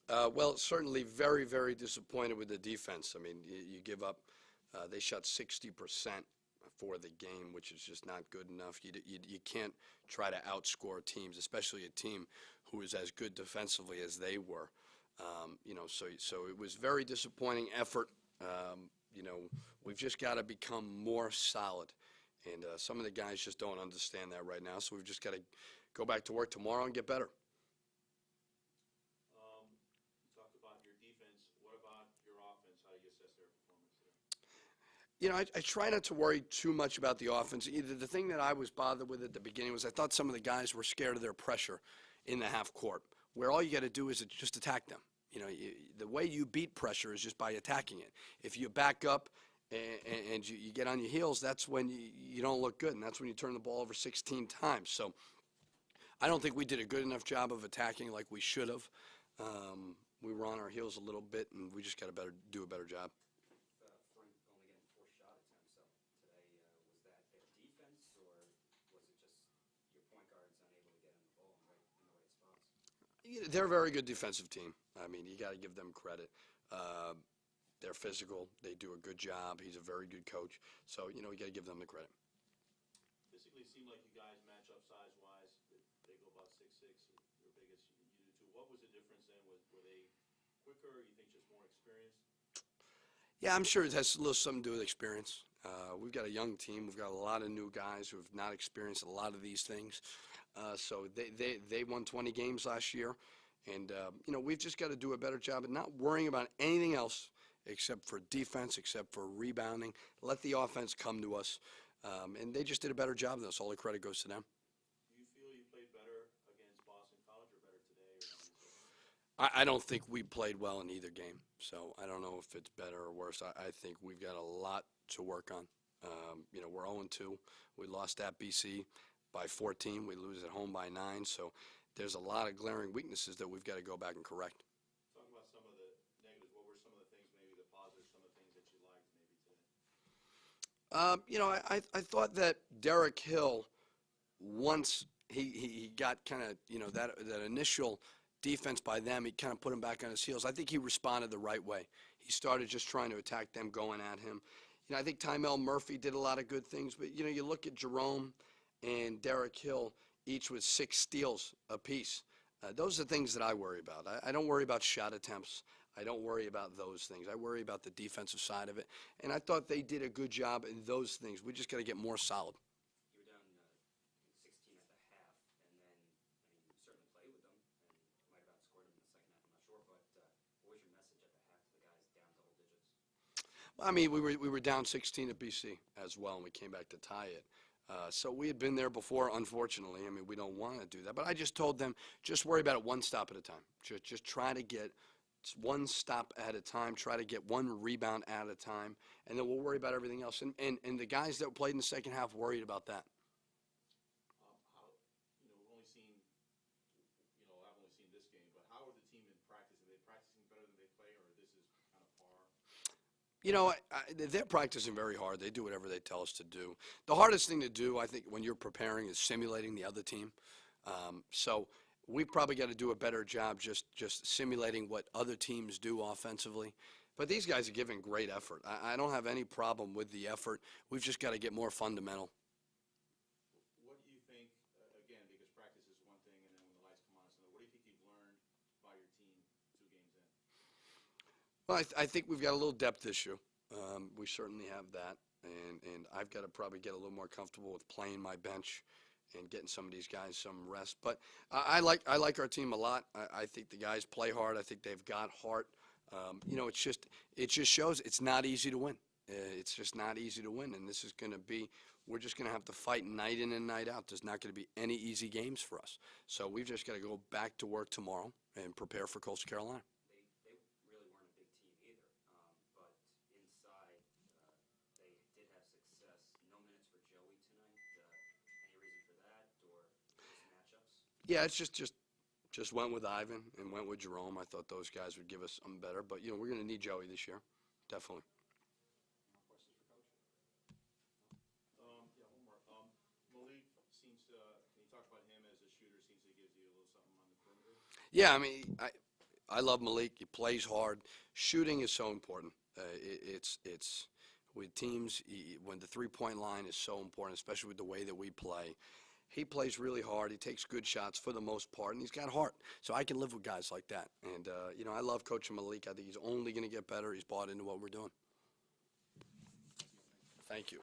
Well, certainly very, very disappointed with the defense. I mean, you give up, they shot 60% for the game, which is just not good enough. You can't try to outscore teams, especially a team who is as good defensively as they were. So it was very disappointing effort. You know, we've just got to become more solid. And some of the guys just don't understand that right now. So we've just got to go back to work tomorrow and get better. You talked about your defense. What about your offense? How do you assess their performance there? You know, I try not to worry too much about the offense. Either the thing that I was bothered with at the beginning was I thought some of the guys were scared of their pressure in the half court, where all you got to do is just attack them. You know, the way you beat pressure is just by attacking it. If you back up and you get on your heels, that's when you don't look good, and that's when you turn the ball over 16 times. So I don't think we did a good enough job of attacking like we should have. We were on our heels a little bit, and we just got to do a better job. Frank only getting 4 shot attempts up today. Was that their defense, or was it just your point guards unable to get him the ball in the right spots? They're a very good defensive team. I mean, you got to give them credit. They're physical. They do a good job. He's a very good coach. So, you know, you got to give them the credit. Physically, it seemed like you guys match up size-wise. They go about 6'6", you're big as you do too. What was the difference then? Were they quicker, or you think just more experienced? Yeah, I'm sure it has a little something to do with experience. We've got a young team. We've got a lot of new guys who have not experienced a lot of these things. So they won 20 games last year. And, you know, we've just got to do a better job of not worrying about anything else except for defense, except for rebounding. Let the offense come to us. And they just did a better job than us. All the credit goes to them. Do you feel you played better against Boston College or better today? Or I don't think we played well in either game. So I don't know if it's better or worse. I think we've got a lot to work on. You know, we're 0-2. We lost at BC by 14. We lose at home by 9. So there's a lot of glaring weaknesses that we've got to go back and correct. talk about some of the negatives. What were some of the things, maybe the positives, some of the things that you liked maybe today? You know, I thought that Derek Hill, once he got kind of, you know, that initial defense by them, he kind of put him back on his heels. I think he responded the right way. He started just trying to attack them, going at him. You know, I think Tymel Murphy did a lot of good things, but, you know, you look at Jerome and Derek Hill, each with 6 steals apiece. Those are the things that I worry about. I don't worry about shot attempts. I don't worry about those things. I worry about the defensive side of it. And I thought they did a good job in those things. We just got to get more solid. You were down, I think 16 at the half, and then, I mean, you certainly played with them, and you might have outscored them in the second half, I'm not sure, but what was your message at the half to the guys down double digits? I mean, we were down 16 at BC as well, and we came back to tie it. So we had been there before, unfortunately. I mean, we don't want to do that. But I just told them, just worry about it one stop at a time. Just try to get one stop at a time. Try to get one rebound at a time. And then we'll worry about everything else. And the guys that played in the second half worried about that. How, you know, we've only seen, you know, I've only seen this game, but how are the team in practice? Are they practicing better than they play, or this is kind of par? You know, they're practicing very hard. They do whatever they tell us to do. The hardest thing to do, I think, when you're preparing is simulating the other team. So we've probably got to do a better job just simulating what other teams do offensively. But these guys are giving great effort. I don't have any problem with the effort. We've just got to get more fundamental. What do you think, again, because practice is one thing, and then when the lights come on, it's another. What do you think you've learned by your team 2 games in? Well, I think we've got a little depth issue. We certainly have that, and I've got to probably get a little more comfortable with playing my bench and getting some of these guys some rest. But I like our team a lot. I think the guys play hard. I think they've got heart. You know, it just shows it's not easy to win. It's just not easy to win, and this is going to be. We're just going to have to fight night in and night out. There's not going to be any easy games for us. So we've just got to go back to work tomorrow and prepare for Coastal Carolina. They really weren't a big team either, but inside they did have success. No minutes for Joey tonight. Any reason for that, or just matchups? Yeah, it's just went with Ivan and went with Jerome. I thought those guys would give us something better, but you know we're going to need Joey this year, definitely. More questions for Coach? Yeah, one more. Malik seems to, can you talk about him as a shooter? Seems to give you a little something on the perimeter. Yeah, I mean, I love Malik. He plays hard. Shooting is so important. It's with teams, when the three-point line is so important, especially with the way that we play. He plays really hard. He takes good shots for the most part, and he's got heart. So I can live with guys like that. And, I love coaching Malik. I think he's only going to get better. He's bought into what we're doing. Thank you.